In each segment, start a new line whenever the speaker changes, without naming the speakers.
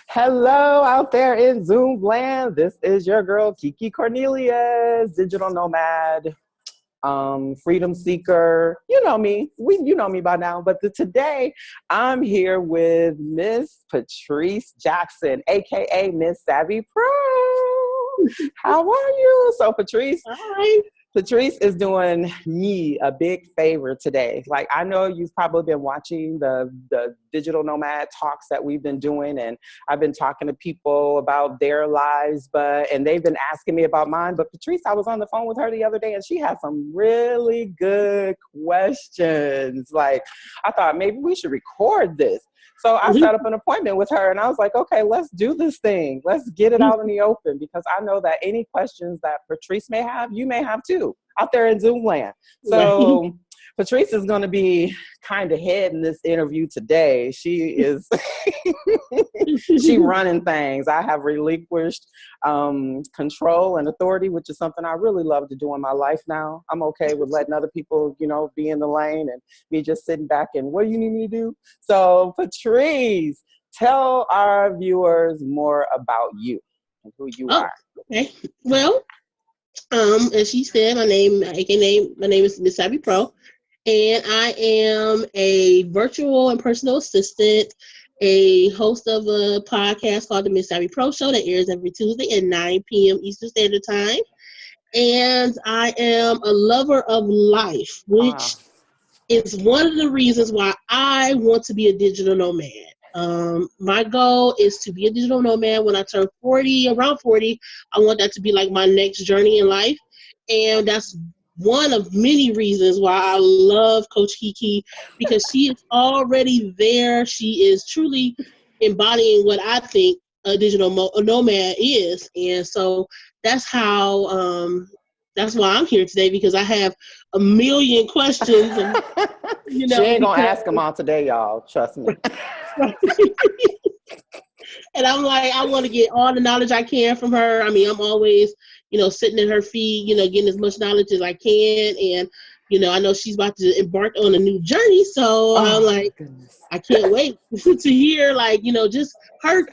Hello out there in Zoom land. This is your girl, KeeKee Cornelious, digital nomad, freedom seeker. You know me. You know me by now. But today I'm here with Miss Patrice Jackson, aka Miss Savvy Pro. How are you? So Patrice.
Hi.
Patrice is doing me a big favor today. Like, I know you've probably been watching the digital nomad talks that we've been doing, and I've been talking to people about their lives, and they've been asking me about mine. But Patrice, I was on the phone with her the other day, and she had some really good questions. Like, I thought maybe we should record this. So I set up an appointment with her, and I was like, okay, let's do this thing. Let's get it out in the open, because I know that any questions that Patrice may have, you may have too, out there in Zoom land. So Patrice is going to be kind of heading this interview today. She is, she running things. I have relinquished control and authority, which is something I really love to do in my life now. I'm okay with letting other people, be in the lane and me just sitting back and what do you need me to do? So Patrice, tell our viewers more about you and who you are.
Okay. Well, as she said, my name is Miss Savvy Pro, and I am a virtual and personal assistant, a host of a podcast called the Miss Savvy Pro Show that airs every Tuesday at 9 p.m. Eastern Standard Time. And I am a lover of life, which is one of the reasons why I want to be a digital nomad. My goal is to be a digital nomad when I turn 40, around 40. I want that to be like my next journey in life. And that's one of many reasons why I love Coach KeeKee, because she is already there. She is truly embodying what I think a digital nomad is. And so that's how, that's why I'm here today, because I have a million questions. And,
she ain't gonna ask them all today, y'all. Trust me.
And I'm like, I want to get all the knowledge I can from her. I mean, I'm always, sitting at her feet, getting as much knowledge as I can. And, I know she's about to embark on a new journey. So I'm like, goodness. I can't wait to hear, just her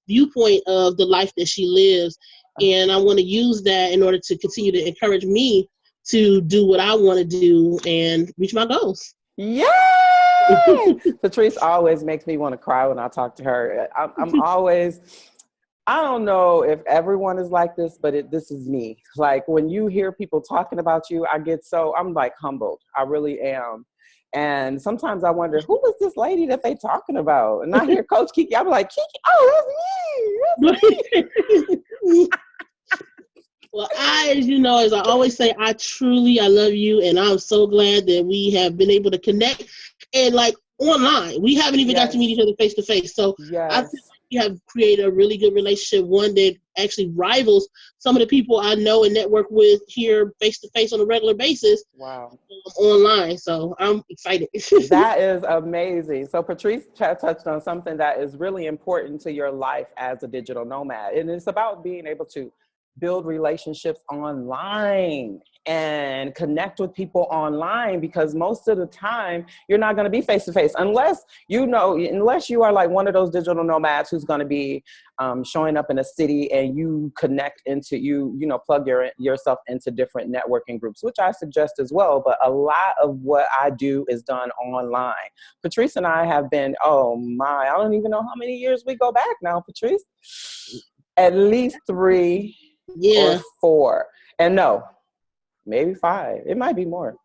viewpoint of the life that she lives. And I want to use that in order to continue to encourage me to do what I want to do and reach my goals.
Yay! Patrice always makes me want to cry when I talk to her. I'm always, I don't know if everyone is like this, but this is me. Like, when you hear people talking about you, I'm like humbled. I really am. And sometimes I wonder, who was this lady that they talking about? And I hear Coach KeeKee, I'm like, KeeKee, oh, that's me.
Well, as I always say, I love you, and I'm so glad that we have been able to connect, and online. We haven't even got to meet each other face to face. So I think we have created a really good relationship, one that actually rivals some of the people I know and network with here face to face on a regular basis.
Wow.
Online. So I'm excited.
That is amazing. So Patrice touched on something that is really important to your life as a digital nomad. And it's about being able to build relationships online and connect with people online, because most of the time you're not going to be face to face unless you are like one of those digital nomads who's going to be showing up in a city and you connect into plug yourself into different networking groups, which I suggest as well. But a lot of what I do is done online. Patrice and I have been, I don't even know how many years we go back now, Patrice. At least 3 or 4. And no, maybe 5. It might be more.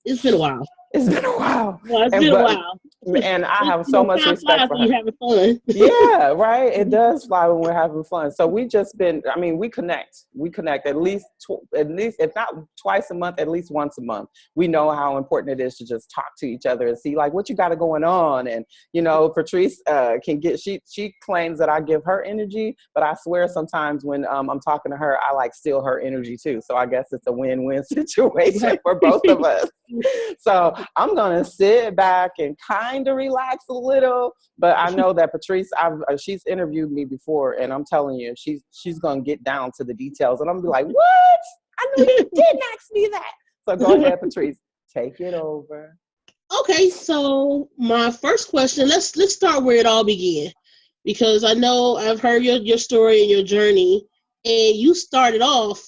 It's been a while.
It's been a while.
Well, it's been a while.
And I have so much respect for her.
You're having fun.
Yeah, right. It does fly when we're having fun. So we just been, we connect. We connect at least, if not twice a month, at least once a month. We know how important it is to just talk to each other and see like what you got going on. And, Patrice can get, she claims that I give her energy, but I swear sometimes when I'm talking to her, I like steal her energy too. So I guess it's a win-win situation for both of us. So I'm going to sit back and kind of relax a little, but I know that Patrice, she's interviewed me before, and I'm telling you, she's going to get down to the details, and I'm going to be like, what? I know you didn't ask me that. So go ahead, Patrice, take it over.
Okay, so my first question, let's start where it all began. because I know I've heard your story and your journey, and you started off,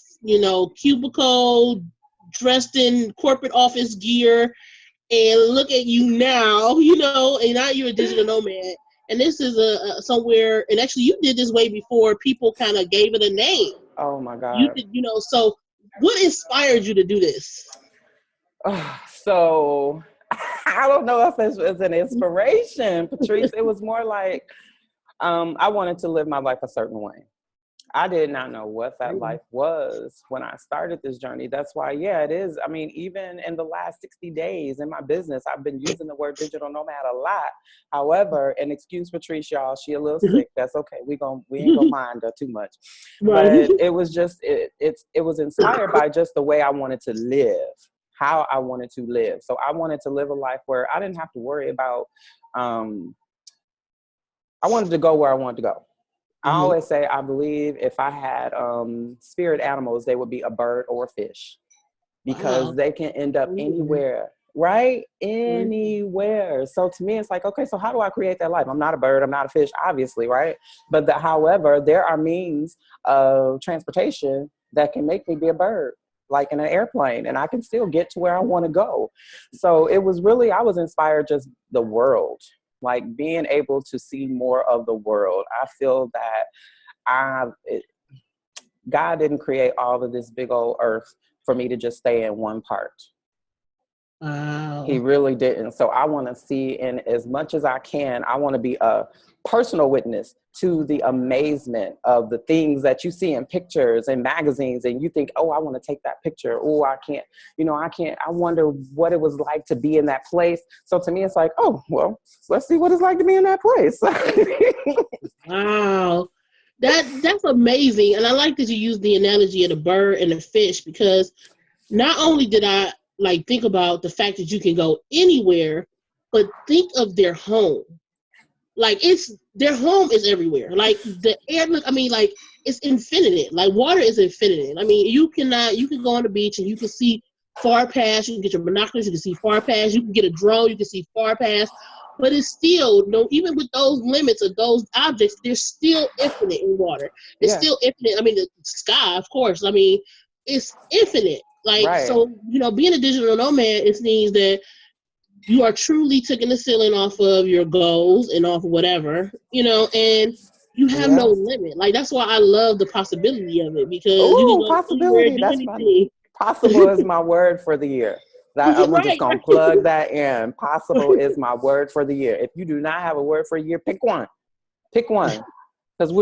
cubicle, dressed in corporate office gear, and look at you now, and now you're a digital nomad. And this is a somewhere, and actually you did this way before people kind of gave it a name.
Oh my
You
God.
did, so what inspired you to do this?
So I don't know if it was an inspiration, Patrice. It was more like I wanted to live my life a certain way. I did not know what that life was when I started this journey. That's why, yeah, it is. I mean, even in the last 60 days in my business, I've been using the word digital nomad a lot. However, and excuse Patrice, y'all, she a little sick. That's okay. We ain't gonna mind her too much.
Right.
But it was just, it was inspired by just the way I wanted to live, how I wanted to live. So I wanted to live a life where I didn't have to worry about, I wanted to go where I wanted to go. I always say, I believe if I had spirit animals, they would be a bird or a fish, because they can end up anywhere, right? Anywhere. So to me, it's like, okay, so how do I create that life? I'm not a bird, I'm not a fish, obviously, right? But however, there are means of transportation that can make me be a bird, like in an airplane, and I can still get to where I want to go. So it was really, I was inspired just the world, like being able to see more of the world. I feel that God didn't create all of this big old earth for me to just stay in one part.
Wow.
He really didn't. So I want to see, in as much as I can, I want to be a personal witness to the amazement of the things that you see in pictures and magazines, and you think, oh, I want to take that picture. Oh, I can't, I wonder what it was like to be in that place. So to me, it's like, oh, well, let's see what it's like to be in that place.
Wow. That's amazing. And I like that you used the analogy of the bird and the fish, because not only did I think about the fact that you can go anywhere, but think of their home. Like, their home is everywhere. Like the air, it's infinite. Like water is infinite. I mean, you can go on the beach and you can see far past. You can get your binoculars, you can see far past. You can get a drone, you can see far past. But it's still, even with those limits of those objects, they're still infinite in water. It's still infinite. I mean, the sky, of course. I mean, it's infinite. Like,
right.
so, being a digital nomad, it means that you are truly taking the ceiling off of your goals and off of whatever, and you have no limit. Like, that's why I love the possibility of it, because you can go anywhere,
Possibility.
do
That's
anything.
possible is my word for the year. I'm just going to plug that in. Possible is my word for the year. If you do not have a word for a year, pick one. Pick one. Because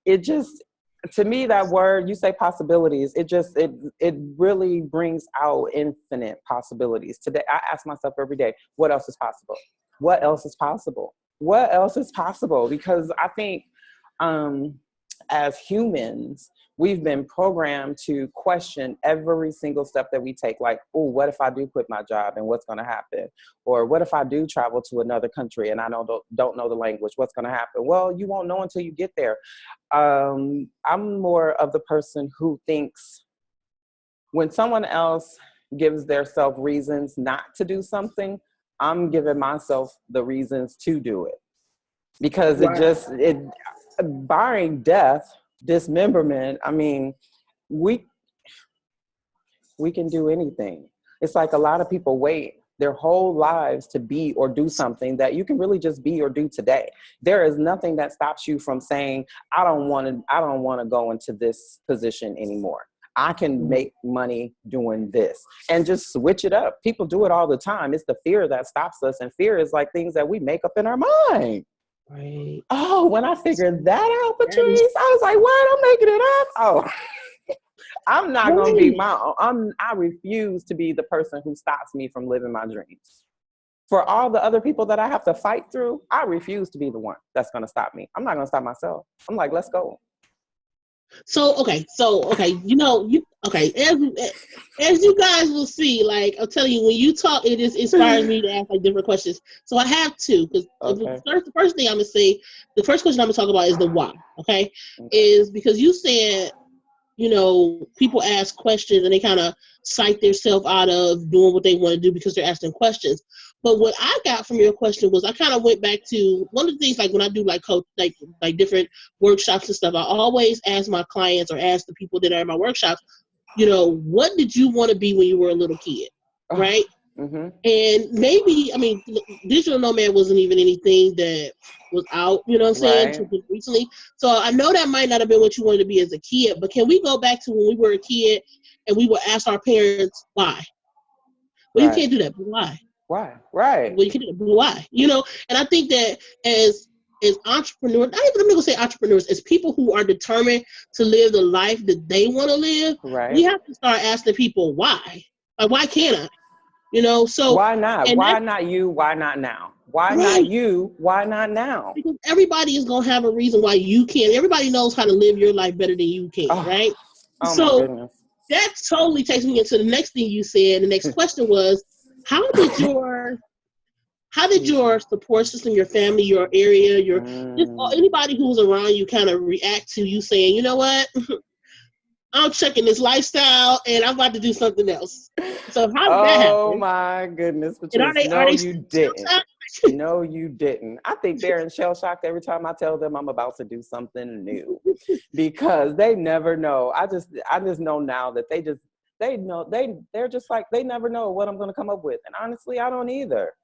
it just, to me, that word, you say possibilities, it really brings out infinite possibilities. Today, I ask myself every day, what else is possible? What else is possible? What else is possible? Because I think as humans, we've been programmed to question every single step that we take. Like, oh, what if I do quit my job and what's going to happen? Or what if I do travel to another country and I don't know the language? What's going to happen? Well, you won't know until you get there. I'm more of the person who thinks when someone else gives their self reasons not to do something, I'm giving myself the reasons to do it. Because barring death, dismemberment, I mean, we can do anything. It's like a lot of people wait their whole lives to be or do something that you can really just be or do today. There is nothing that stops you from saying, I don't want to go into this position anymore. I can make money doing this, and just switch it up. People do it all the time. It's the fear that stops us. And fear is like things that we make up in our mind.
Right.
Oh, when I figured that out, Patrice, I was like, what? I'm making it up? Oh, I'm not going to be I refuse to be the person who stops me from living my dreams. For all the other people that I have to fight through, I refuse to be the one that's going to stop me. I'm not going to stop myself. I'm like, let's go.
So okay, as you guys will see, like I'm telling you, when you talk, it just inspires me to ask like different questions. So I have two, because the first thing I'm gonna say, the first question I'm gonna talk about is the why. Okay, is because you said, people ask questions and they kind of cite themselves out of doing what they want to do because they're asking questions. But what I got from your question was, I kind of went back to one of the things, like when I do like coach, like different workshops and stuff, I always ask my clients or ask the people that are in my workshops, what did you want to be when you were a little kid, right?
Mm-hmm.
And maybe, I mean, digital nomad wasn't even anything that was out, until recently. So I know that might not have been what you wanted to be as a kid, but can we go back to when we were a kid and we would ask our parents why? Well, you can't do that, but why?
Why? Right.
Well, you can't do that, but why? And I think that as entrepreneurs, not even I'm gonna say entrepreneurs, as people who are determined to live the life that they want to live, we have to start asking people why. Like, why can't I? So
why not?
And
Why not you? Why not now? Why not you? Why not now?
Because everybody is gonna have a reason why you can't. Everybody knows how to live your life better than you can, right?
Oh my goodness.
That totally takes me into the next thing you said. The next question was, how did your support system, your family, your area, just anybody who was around you kind of react to you saying, you know what? I'm checking this lifestyle and I'm about to do something else. So how did that happen?
Oh my goodness, Patrice. No, you didn't. No, you didn't. I think they're in shell shock every time I tell them I'm about to do something new, because they never know. I just know now that they're just like, they never know what I'm going to come up with. And honestly, I don't either.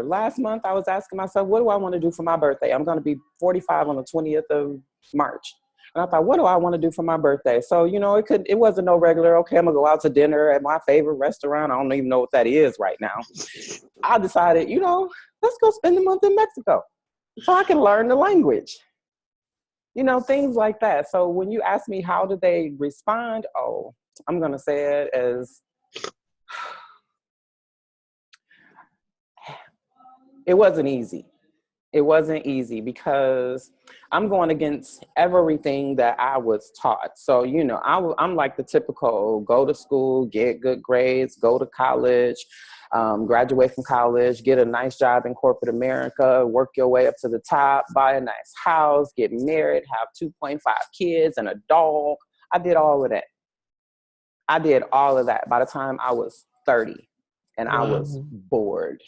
Last month, I was asking myself, what do I want to do for my birthday? I'm going to be 45 on the 20th of March. And I thought, what do I want to do for my birthday? So, it wasn't no regular, okay, I'm going to go out to dinner at my favorite restaurant. I don't even know what that is right now. I decided, let's go spend the month in Mexico so I can learn the language. Things like that. So when you ask me how did they respond, I'm going to say it as, it wasn't easy. It wasn't easy because I'm going against everything that I was taught. So, I'm like the typical go to school, get good grades, go to college, graduate from college, get a nice job in corporate America, work your way up to the top, buy a nice house, get married, have 2.5 kids and a dog. I did all of that. By the time I was 30, and I was bored.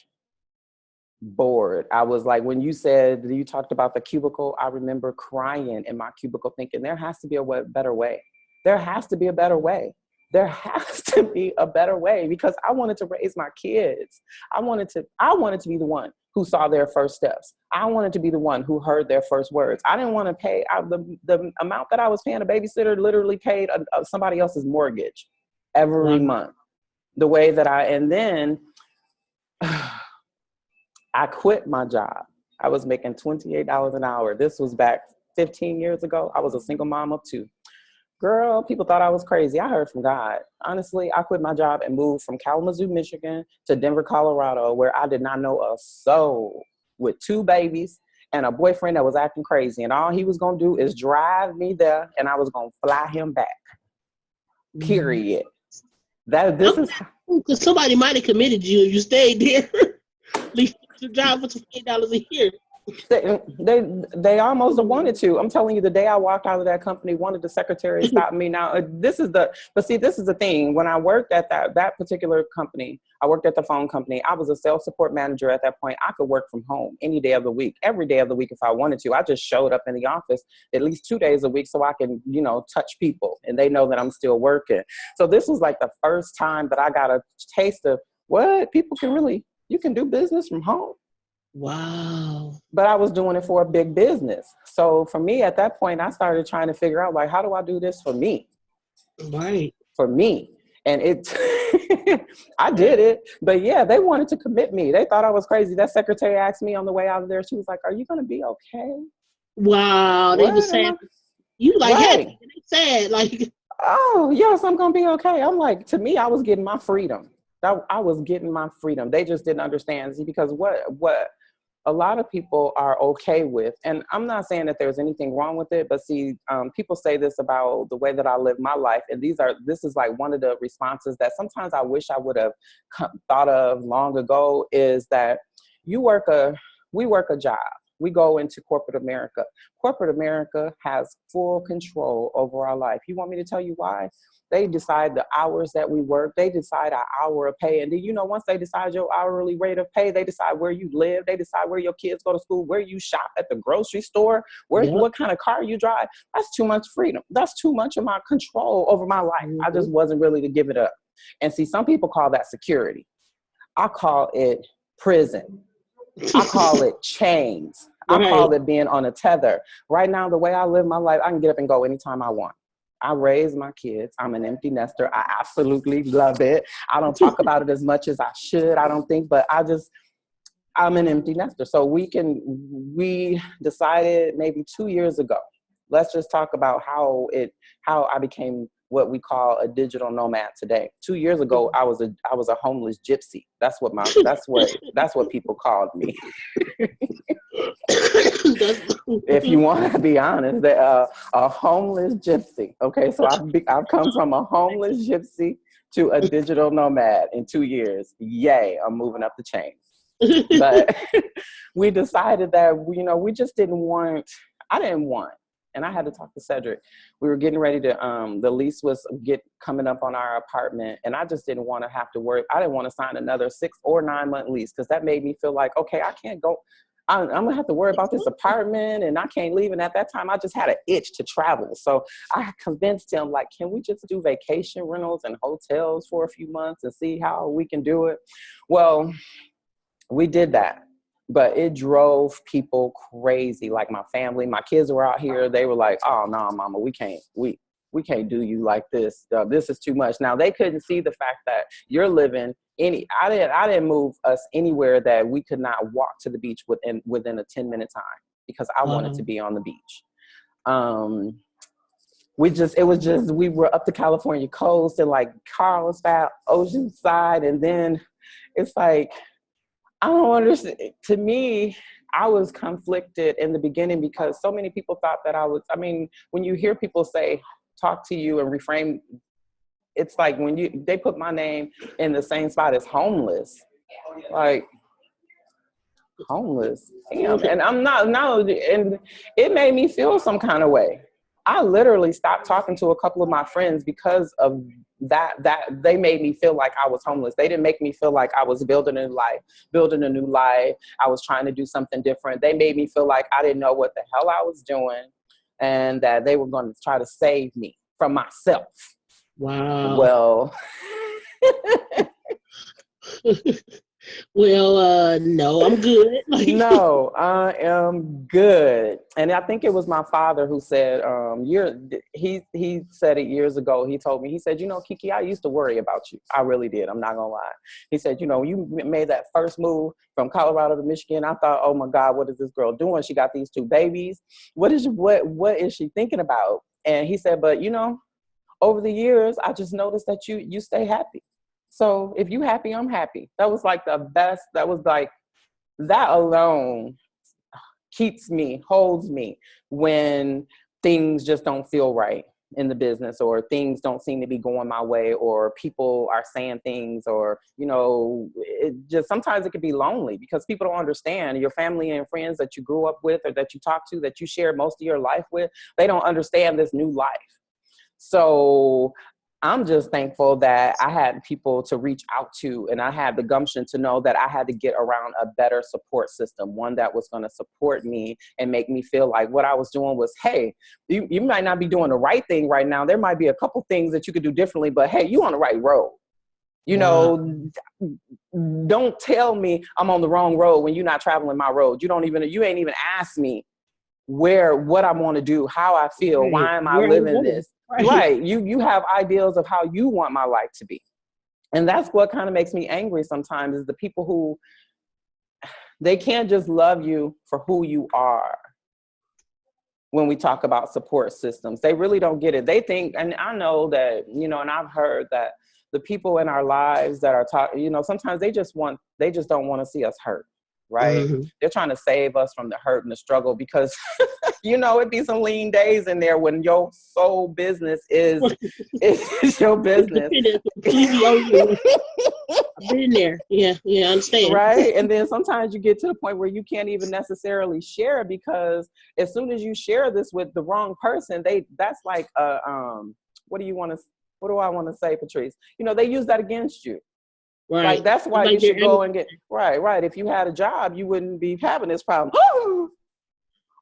I was like, when you talked about the cubicle, I remember crying in my cubicle thinking there has to be a better way. There has to be a better way. There has to be a better way, because I wanted to raise my kids. I wanted to be the one who saw their first steps. I wanted to be the one who heard their first words. I didn't want to pay the amount that I was paying a babysitter literally paid somebody else's mortgage every month. The way that and then I quit my job. I was making $28 an hour. This was back 15 years ago. I was a single mom of 2. Girl, people thought I was crazy. I heard from God. Honestly, I quit my job and moved from Kalamazoo, Michigan to Denver, Colorado, where I did not know a soul, with 2 babies and a boyfriend that was acting crazy. And all he was going to do is drive me there, and I was going to fly him back. Period. This is
because somebody might have committed you if you stayed there. Leave your job for $28 a year.
They almost wanted to. I'm telling you, the day I walked out of that company, one of the secretaries stopped me. Now, this is the thing. When I worked at that particular company, I worked at the phone company. I was a sales support manager at that point. I could work from home any day of the week, every day of the week if I wanted to. I just showed up in the office at least 2 days a week so I can, touch people and they know that I'm still working. So this was like the first time that I got a taste of what people you can do business from home.
Wow.
But I was doing it for a big business. So for me at that point, I started trying to figure out, like, how do I do this for me?
Right.
For me. And I did it. But yeah, they wanted to commit me. They thought I was crazy. That secretary asked me on the way out of there, she was like, are you going to be okay?
Wow. They were saying, you like,
right.
Hey, they said, like,
oh, yes, I'm going to be okay. I'm like, to me, I was getting my freedom. I was getting my freedom. They just didn't understand. See, because what a lot of people are okay with, and I'm not saying that there's anything wrong with it, but see, people say this about the way that I live my life, and this is like one of the responses that sometimes I wish I would have thought of long ago, is that we work a job. We go into corporate America. Corporate America has full control over our life. You want me to tell you why? They decide the hours that we work. They decide our hour of pay. And then, you know, once they decide your hourly rate of pay, they decide where you live. They decide where your kids go to school, where you shop at the grocery store, what kind of car you drive. That's too much freedom. That's too much of my control over my life. I just wasn't ready to give it up. And see, some people call that security. I call it prison. I call it chains. I call it being on a tether. Right now, the way I live my life, I can get up and go anytime I want. I raise my kids. I'm an empty nester. I absolutely love it. I don't talk about it as much as I should, I don't think, but I'm an empty nester. So we decided maybe 2 years ago, let's just talk about how I became what we call a digital nomad today. 2 years ago, I was a homeless gypsy. That's what people called me. If you want to be honest, a homeless gypsy. Okay, so I've come from a homeless gypsy to a digital nomad in 2 years. Yay, I'm moving up the chain. But we decided that we just didn't want. I didn't want. And I had to talk to Cedric. We were getting ready to, the lease was coming up on our apartment. And I just didn't want to have to worry. I didn't want to sign another 6 or 9 month lease because that made me feel like, okay, I can't go. I'm going to have to worry about this apartment and I can't leave. And at that time, I just had an itch to travel. So I convinced him, like, can we just do vacation rentals and hotels for a few months and see how we can do it? Well, we did that. But it drove people crazy. Like my family, my kids were out here. They were like, "Oh no, mama, we can't do you like this. This is too much." Now they couldn't see the fact that you're living I didn't move us anywhere that we could not walk to the beach within a 10-minute time because I wanted to be on the beach. We were up the California coast and like Carlsbad, Oceanside, and then it's like, I don't understand. To me, I was conflicted in the beginning because so many people thought that when you hear people say, talk to you and reframe, it's like when they put my name in the same spot as homeless, like homeless. Damn. And I'm not, no, and it made me feel some kind of way. I literally stopped talking to a couple of my friends because of that they made me feel like I was homeless. They didn't make me feel like I was building a new life. I was trying to do something different. They made me feel like I didn't know what the hell I was doing and that they were going to try to save me from myself.
Wow.
Well,
well, no, I'm good.
No, I am good. And I think it was my father who said, he said it years ago. He told me, he said, KeeKee, I used to worry about you. I really did. I'm not going to lie. He said, you made that first move from Colorado to Michigan. I thought, oh my God, what is this girl doing? She got these 2 babies. What is she thinking about? And he said, but over the years, I just noticed that you stay happy. So if you happy, I'm happy. That was like the best. That was like, that alone holds me when things just don't feel right in the business or things don't seem to be going my way or people are saying things or, sometimes it can be lonely because people don't understand your family and friends that you grew up with or that you talk to, that you share most of your life with. They don't understand this new life. So I'm just thankful that I had people to reach out to and I had the gumption to know that I had to get around a better support system, one that was going to support me and make me feel like what I was doing was, hey, you might not be doing the right thing right now. There might be a couple things that you could do differently, but hey, you on the right road. Don't tell me I'm on the wrong road when you're not traveling my road. You ain't even asked me what I want to do, how I feel, right. Why am I living this? Right. You have ideals of how you want my life to be. And that's what kind of makes me angry sometimes is the people who, they can't just love you for who you are. When we talk about support systems, they really don't get it. They think, and I know that, and I've heard that the people in our lives that are talking, sometimes they just don't want to see us hurt. Right. Mm-hmm. They're trying to save us from the hurt and the struggle because, it'd be some lean days in there when your sole business is your business.
I've been there. Yeah, I understand.
Right. And then sometimes you get to the point where you can't even necessarily share, because as soon as you share this with the wrong person, that's like what do I want to say, Patrice? They use that against you.
Right.
Like, that's why
Like
you should go and get right. If you had a job, you wouldn't be having this problem.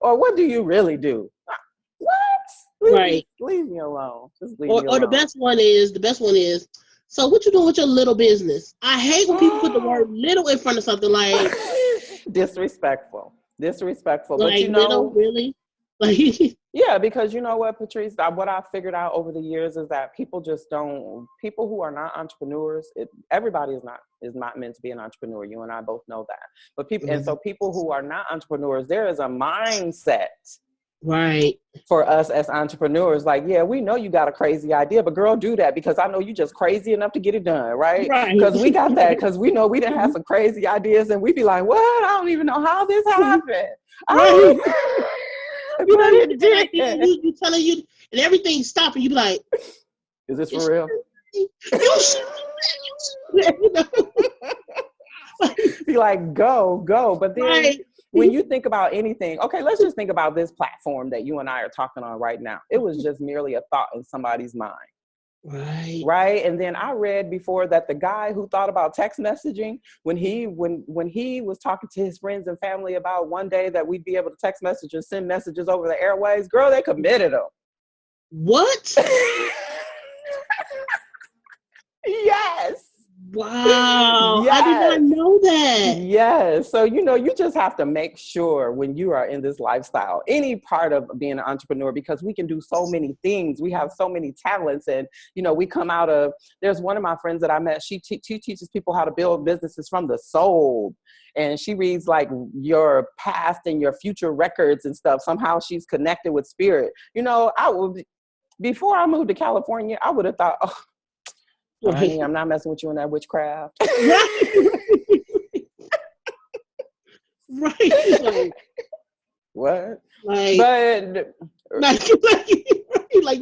Or what do you really do? What?
Right.
Leave me alone. Just leave me
Or
alone.
the best one is, so what you doing with your little business? I hate when people put the word little in front of something like
disrespectful. But
like little, really? Like
yeah, because you know what, Patrice, what I figured out over the years is that people who are not entrepreneurs, everybody is not meant to be an entrepreneur. You and I both know that. But people who are not entrepreneurs, there is a mindset
right
for us as entrepreneurs. Like, yeah, we know you got a crazy idea, but girl, do that, because I know you just crazy enough to get it done, right? Because we got that, because we know we didn't have some crazy ideas, and we be like, what? I don't even know how this happened.
Right.
Right.
You telling you, and everything's stopping. You be like,
is this for real? Be like, go. But then when you think about anything, okay, let's just think about this platform that you and I are talking on right now. It was just merely a thought in somebody's mind. Right. And then I read before that the guy who thought about text messaging, when he was talking to his friends and family about one day that we'd be able to text messages, send messages over the airways, girl, they committed him.
What?
Yes.
Wow. Yes. I did not know that.
Yes. So, you just have to make sure when you are in this lifestyle, any part of being an entrepreneur, because we can do so many things. We have so many talents. And, we come out of, there's one of my friends that I met, she teaches people how to build businesses from the soul. And she reads like your past and your future records and stuff. Somehow she's connected with spirit. Before I moved to California, I would have thought, honey, I'm not messing with you in that witchcraft.
Right. Like,
what?
Like,
but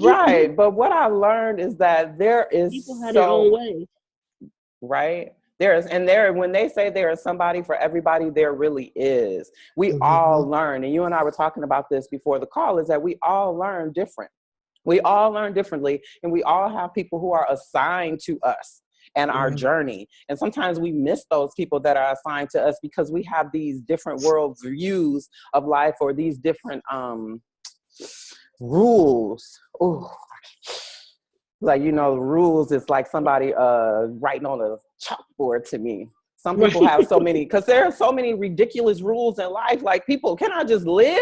right. But what I learned is that there is
people have their own way.
Right. When they say there is somebody for everybody, there really is. We all learn. And you and I were talking about this before the call, is that we all learn different. We all learn differently, and we all have people who are assigned to us and our journey. And sometimes we miss those people that are assigned to us because we have these different world views of life, or these different rules. Ooh. Like, rules is like somebody writing on a chalkboard to me. Some people have so many, because there are so many ridiculous rules in life. Like, people, can I just live?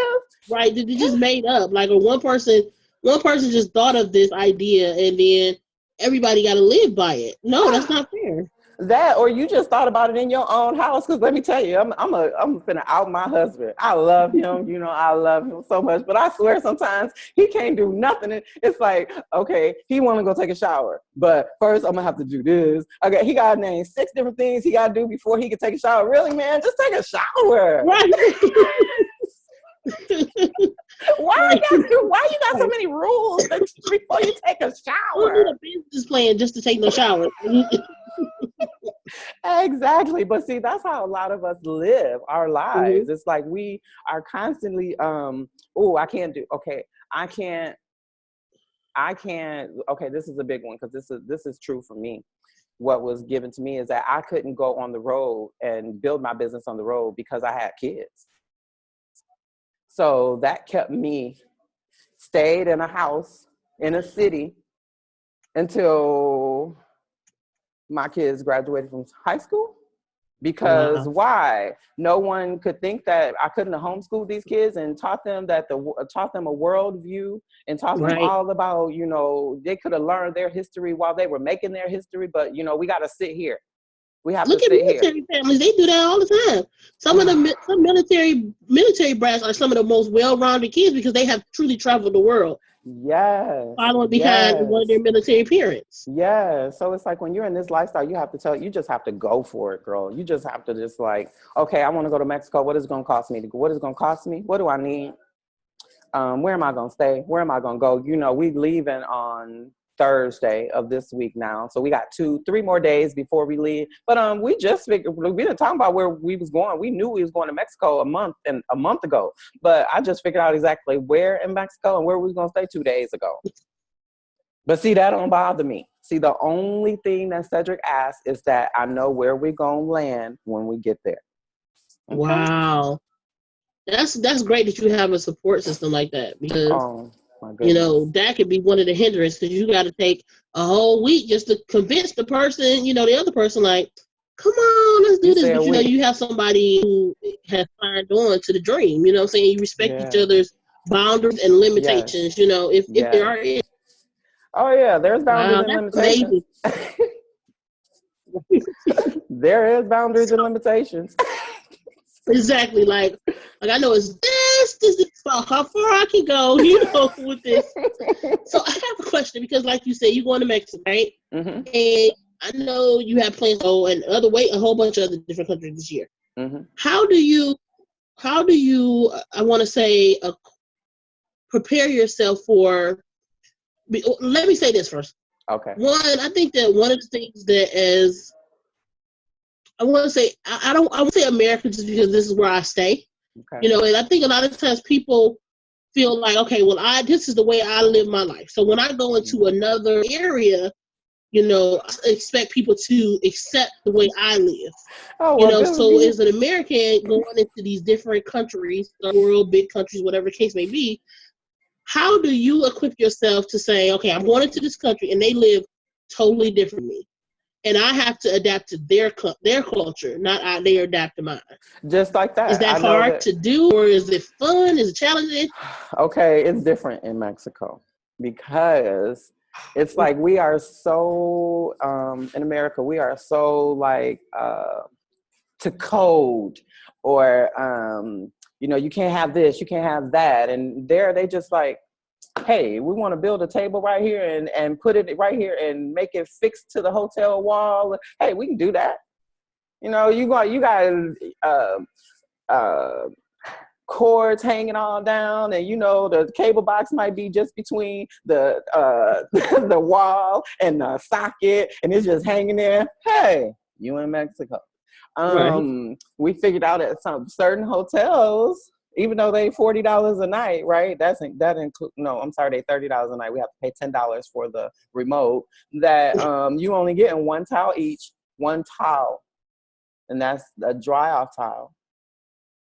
Right. They just made up. Like, one person just thought of this idea, and then everybody got to live by it. No, that's not fair.
That, or you just thought about it in your own house. Because let me tell you, I'm finna out my husband. I love him. I love him so much. But I swear sometimes he can't do nothing. It's like, okay, he want to go take a shower, but first I'm gonna have to do this. Okay, he got to name 6 different things he got to do before he can take a shower. Really, man? Just take a shower. Right. Why you got so many rules before you take a shower?
You need a business plan just to take no shower.
Exactly. But see, that's how a lot of us live our lives. It's like we are constantly I can't do, okay, I can't, okay, this is a big one, because this is true for me. What was given to me is that I couldn't go on the road and build my business on the road because I had kids. So that kept me stayed in a house in a city until my kids graduated from high school. Because why? No one could think that I couldn't have homeschooled these kids and taught them a worldview, and taught them all about, they could have learned their history while they were making their history. But, we got to sit here. We have
Look
to
at
sit
military
here.
families. They do that all the time. Some military brats are some of the most well-rounded kids because they have truly traveled the world.
Yes.
Following behind one of their military parents.
Yeah. So it's like, when you're in this lifestyle, you just have to go for it, girl. You just have to just like, okay, I want to go to Mexico. What is it going to cost me to go? What is it going to cost me? What do I need? Where am I going to stay? Where am I going to go? We leaving on Thursday of this week now. So we got 3 more days before we leave. But we just figured, we didn't talk about where we was going. We knew we was going to Mexico a month ago. But I just figured out exactly where in Mexico and where we was going to stay 2 days ago. But see, that don't bother me. See, the only thing that Cedric asked is that I know where we're going to land when we get there.
Okay? Wow. That's great that you have a support system like that, because that could be one of the hindrances, because you got to take a whole week just to convince the person, the other person, like, come on, let's do this. But you have somebody who has signed on to the dream. You know what I'm saying? You respect each other's boundaries and limitations. If there are any.
Oh yeah, there's boundaries and limitations. There is boundaries and limitations.
Exactly. Like I know it's this is about how far I can go, with this. So I have a question, because like you said, you're going to Mexico, right? Mm-hmm. And I know you have plans to go and a whole bunch of other different countries this year. Mm-hmm. How do you, I want to say, prepare yourself for, let me say this first.
Okay.
One, I think that one of the things that is, I want to say, I won't say America just because this is where I stay. Okay. And I think a lot of times people feel like, okay, well, this is the way I live my life. So when I go into another area, I expect people to accept the way I live. Oh, well, so as an American going into these different countries, the world, big countries, whatever the case may be, how do you equip yourself to say, okay, I'm going into this country and they live totally different from me, and I have to adapt to their culture, not they adapt to mine?
Just like that.
Is that hard to do, or is it fun? Is it challenging?
Okay, it's different in Mexico, because it's like we are so, in America, we are so like to code, or, you can't have this, you can't have that. And there they just like, hey, we want to build a table right here and put it right here and make it fixed to the hotel wall. Hey, we can do that. You got cords hanging all down, and the cable box might be just between the the wall and the socket, and it's just hanging there. Hey, you in Mexico. Right. We figured out at some certain hotels, even though they $40 a night, right? They $30 a night. We have to pay $10 for the remote. That you only getting one towel each, one towel, and that's a dry off towel.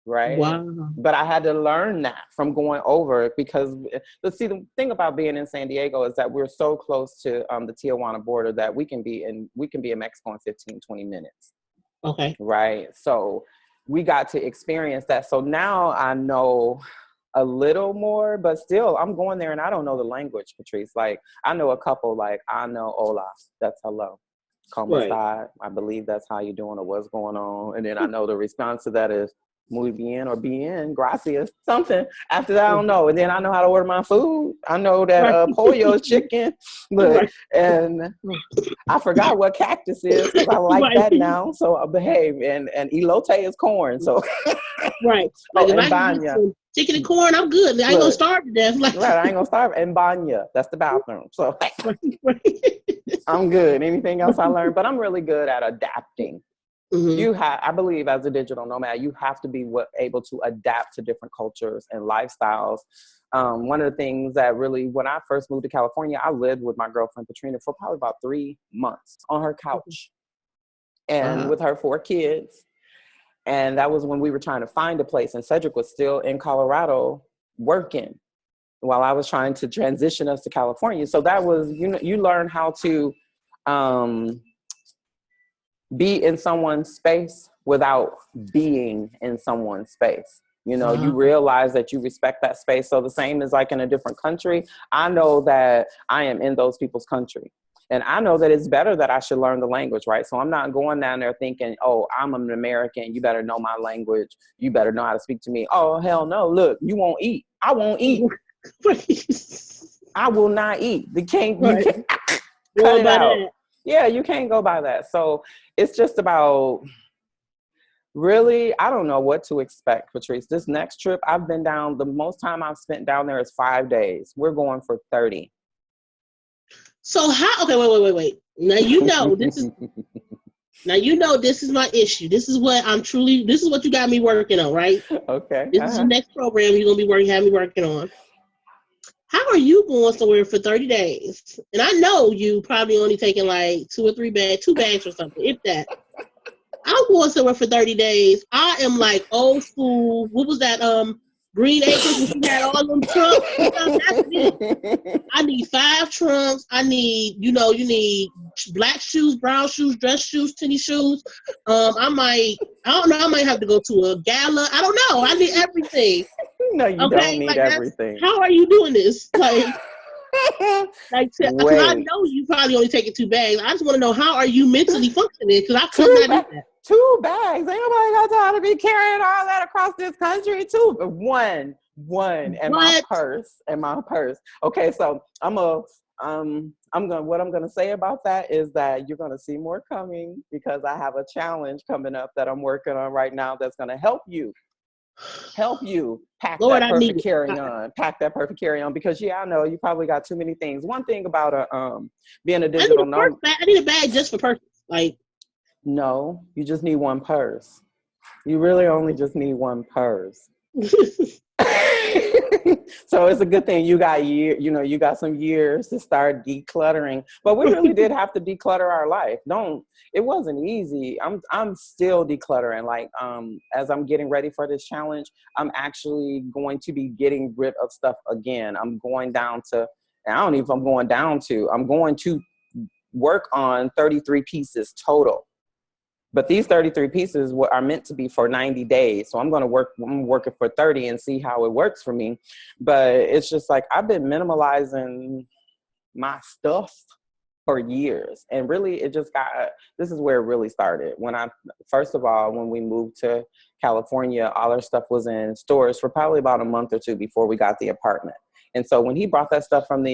Right. Wow. But I had to learn that from going over, because let's see, the thing about being in San Diego is that we're so close to the Tijuana border that we can be in Mexico in 15, 20 minutes.
Okay.
Right. So we got to experience that. So now I know a little more, but still I'm going there and I don't know the language, Patrice. Like I know a couple, like I know hola, that's hello. Como está? I believe that's how you're doing or what's going on. And then I know the response to that is muy bien or bien, gracias, something. After that, I don't know. And then I know how to order my food. I know that pollo is chicken, but and I forgot what cactus is, because I like that now. So I behave. And elote is corn. So
right. Like if I can get some chicken and corn, I'm good. I ain't gonna starve to death. Right,
I ain't gonna starve. And banya, that's the bathroom. So I'm good. Anything else I learned, but I'm really good at adapting. Mm-hmm. I believe as a digital nomad, you have to be able to adapt to different cultures and lifestyles. One of the things that really, when I first moved to California, I lived with my girlfriend, Katrina, for probably about 3 months on her couch and with her 4 kids. And that was when we were trying to find a place, and Cedric was still in Colorado working while I was trying to transition us to California. So that was, you learn how to, be in someone's space without being in someone's space. You realize that you respect that space. So the same as like in a different country, I know that I am in those people's country. And I know that it's better that I should learn the language, right? So I'm not going down there thinking, oh, I'm an American, you better know my language, you better know how to speak to me. Oh, hell no, look, you won't eat. I won't eat. I will not eat. You can't cut it out. Yeah, you can't go by that. So it's just about really, I don't know what to expect, Patrice. This next trip, I've been down, the most time I've spent down there is 5 days. We're going for 30.
So how? Okay, wait. Now this is my issue. This is what you got me working on, right?
Okay.
This is the next program you're gonna have me working on. How are you going somewhere for 30 days? And I know you probably only taking like 2 bags or something, if that. I'm going somewhere for 30 days. I am like old school. What was that? Green Acres, when she had all them trunks and stuff. That's me. I need 5 trunks. I need, you need black shoes, brown shoes, dress shoes, tennis shoes. I don't know. I might have to go to a gala. I don't know. I need everything.
No, you don't
Okay,
need
like
everything.
how are you doing this? Because I
Wait.
know you probably only taking 2 bags. I just want to know, how are you mentally functioning? Because I could
Two
not do that.
2 bags. Ain't nobody got time to be carrying all that across this country. One in my purse. Okay, so what I'm gonna say about that is that you're gonna see more coming, because I have a challenge coming up that I'm working on right now that's gonna help you pack
Lord,
that
I need
perfect
it.
carry-on, because I know you probably got too many things. One thing about being a
I need
digital
a purse
nomad.
bag. I need a bag just for purses. Like,
No, you just need one purse. You really only just need one purse. So it's a good thing you got some years to start decluttering. But we really did have to declutter our life. It wasn't easy. I'm still decluttering. Like as I'm getting ready for this challenge, I'm actually going to be getting rid of stuff again. I'm going down to, and I don't know if I'm going down to, I'm going to work on 33 pieces total. But these 33 pieces are meant to be for 90 days. So I'm working for 30 and see how it works for me. But it's just like, I've been minimalizing my stuff for years. And really, this is where it really started. First of all, when we moved to California, all our stuff was in stores for probably about a month or two before we got the apartment. And so when he brought that stuff from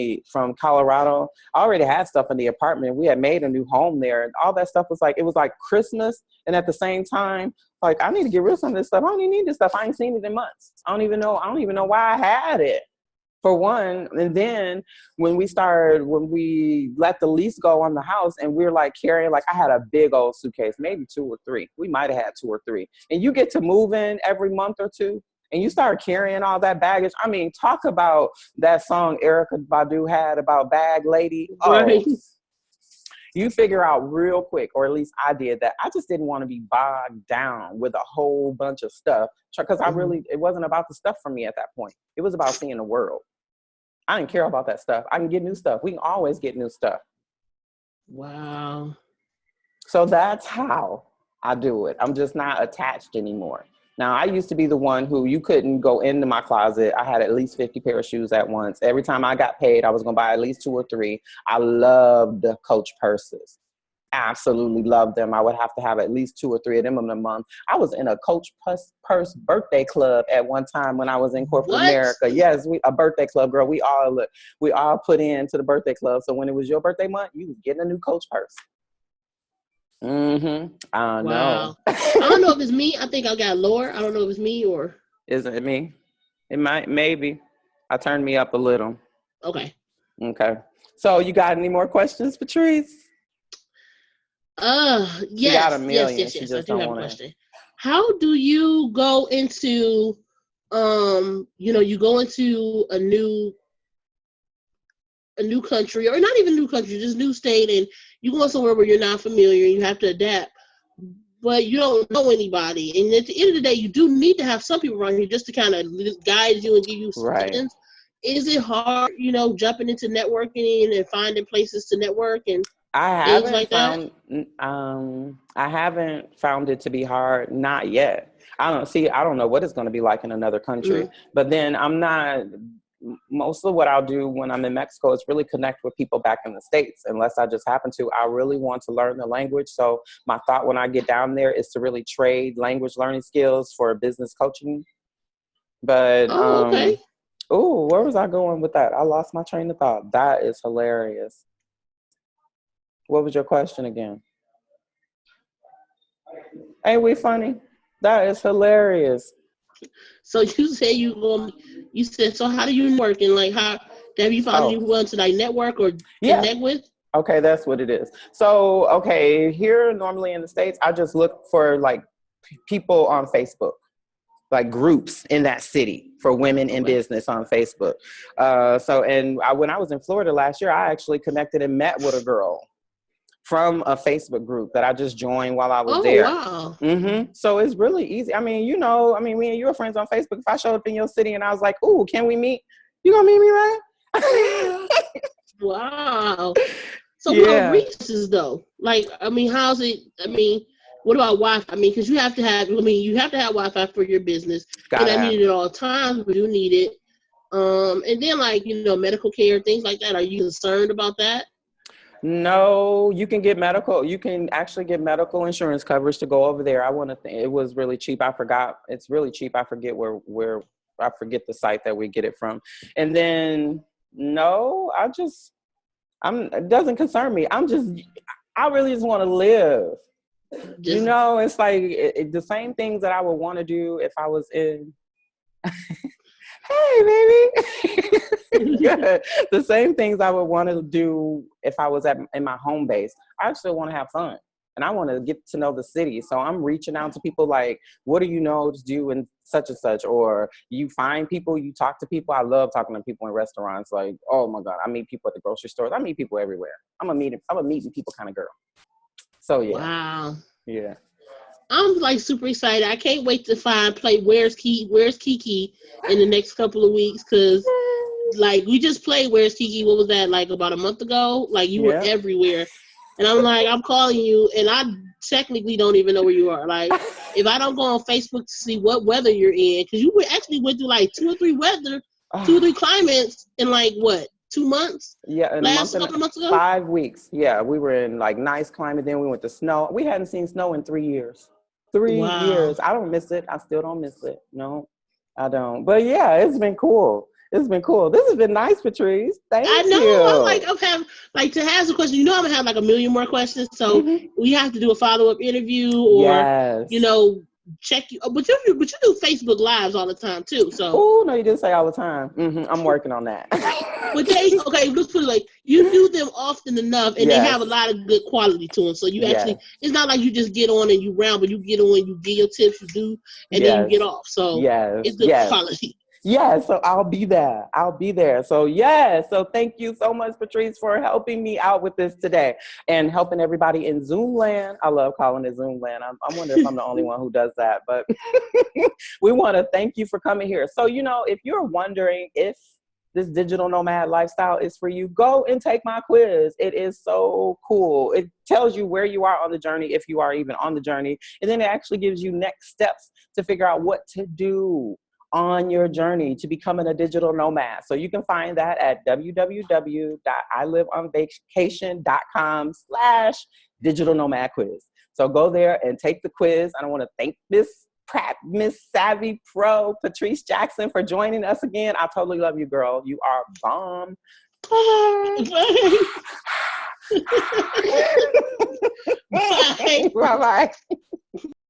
Colorado, I already had stuff in the apartment. We had made a new home there, and all that stuff it was like Christmas. And at the same time, like, I need to get rid of some of this stuff. I don't even need this stuff. I ain't seen it in months. I don't even know why I had it, for one. And then when we let the lease go on the house, and we were like carrying, like, I had a big old suitcase, maybe 2 or 3. We might've had 2 or 3. And you get to move in every month or 2, and you start carrying all that baggage. I mean, talk about that song Erykah Badu had about Bag Lady.
right.
Oh, you figure out real quick, or at least I did, that I just didn't want to be bogged down with a whole bunch of stuff, because it wasn't about the stuff for me at that point. It was about seeing the world. I didn't care about that stuff. I can get new stuff. We can always get new stuff.
Wow.
So that's how I do it. I'm just not attached anymore. Now, I used to be the one who you couldn't go into my closet. I had at least 50 pair of shoes at once. Every time I got paid, I was going to buy at least 2 or 3. I loved Coach purses. Absolutely loved them. I would have to have at least 2 or 3 of them in a month. I was in a Coach purse birthday club at one time when I was in corporate America. Yes, a birthday club, girl. We all put into the birthday club. So when it was your birthday month, you was getting a new Coach purse. Mm-hmm. I know.
I don't know if it's me. I think I got lower. I don't know if it's me or.
Isn't it me? It maybe. I turned me up a little.
Okay.
So you got any more questions, Patrice?
Yes.
She got a million.
Yes. I do have a question. How do you go into, you go into a new country, or not even new country, just new state, and you go somewhere where you're not familiar and you have to adapt, but you don't know anybody. And at the end of the day, you do need to have some people around here just to kind of guide you and give you suggestions. Is it hard, jumping into networking and finding places to network and things like that?
I haven't found it to be hard. Not yet. I don't know what it's going to be like in another country, but then most of what I'll do when I'm in Mexico is really connect with people back in the States, unless I just happen to. I really want to learn the language. So my thought when I get down there is to really trade language learning skills for business coaching. But,
okay.
Where was I going with that? I lost my train of thought. That is hilarious. What was your question again? Ain't we funny? That is hilarious.
So you say so how do you work, and like, how Have you found
Oh,
anyone to like network or
yeah.
connect with?
Okay, that's what it is. So, okay, here normally in the States, I just look for like people on Facebook, like groups in that city for women in
Okay.
business on Facebook. When I was in Florida last year, I actually connected and met with a girl from a Facebook group that I just joined while I was
Oh
there.
wow.
So it's really easy. I mean, me and you are friends on Facebook. If I showed up in your city and I was like, "Ooh, can we meet?" You gonna meet me, right?
Wow. So what about
Yeah,
resources though? Like, I mean, how's it? I mean, what about Wi-Fi? I mean, because you have to have. I mean, you have to have Wi-Fi for your business. You're
gotta
not
have.
needed at all times, but you need it. And then like medical care, things like that. Are you concerned about that?
No, you can get medical. You can actually get medical insurance coverage to go over there. I want to think it was really cheap. I forgot. It's really cheap. I forget where I forget the site that we get it from. And then no, it doesn't concern me. I really just want to live.
Just
It's like the same things that I would want to do if I was in. Hey, baby. Good. The same things I would want to do if I was in my home base. I still want to have fun and I want to get to know the city. So I'm reaching out to people like, what do you know to do in such and such? Or you find people, you talk to people. I love talking to people in restaurants. Like, oh my God, I meet people at the grocery stores. I meet people everywhere. I'm a meeting people kind of girl. So yeah,
wow.
yeah.
I'm like super excited. I can't wait to play Where's KeeKee in the next couple of weeks because like we just played Where's KeeKee. What was that like about a month ago? Like you were
Yeah.
everywhere, and I'm like I'm calling you, and I technically don't even know where you are. Like if I don't go on Facebook to see what weather you're in, because actually went through like two or three climates in like what 2 months?
Yeah, in a
Last
month and
couple of months ago.
5 weeks. Yeah, we were in like nice climate. Then we went to snow. We hadn't seen snow in 3 years. Three
Wow.
years. I don't miss it. I still don't miss it. No, I don't. But yeah, it's been cool. It's been cool. This has been nice, Patrice.
I
Thank
know.
you.
I'm having like to ask a question. I'm gonna have like a million more questions. So
Hmm.
we have to do a follow up interview, or you
Yes.
know, check you. But you do Facebook lives all the time too. So,
Oh no, you didn't say all the time. I'm working on that.
but they okay. Let's put it like you do them often enough, and they have a
Yes.
lot of good quality to them. So you actually,
Yes.
it's not like you just get on and you round, but you get on, you get your tips, you do, and then you get
Yes.
off. So
Yes.
it's good
Yes.
quality.
Yeah, so I'll be there. I'll be there. So yeah, so thank you so much, Patrice, for helping me out with this today and helping everybody in Zoom land. I love calling it Zoom land. I wonder if I'm the only one who does that, but we want to thank you for coming here. So, if you're wondering if this digital nomad lifestyle is for you, go and take my quiz. It is so cool. It tells you where you are on the journey, if you are even on the journey, and then it actually gives you next steps to figure out what to do on your journey to becoming a digital nomad. So you can find that at www.iliveonvacation.com/digital nomad quiz. So go there and take the quiz. And I want to thank Miss Savvy Pro, Patrice Jackson, for joining us again. I totally love you, girl. You are bomb.
Bye.
Bye-bye.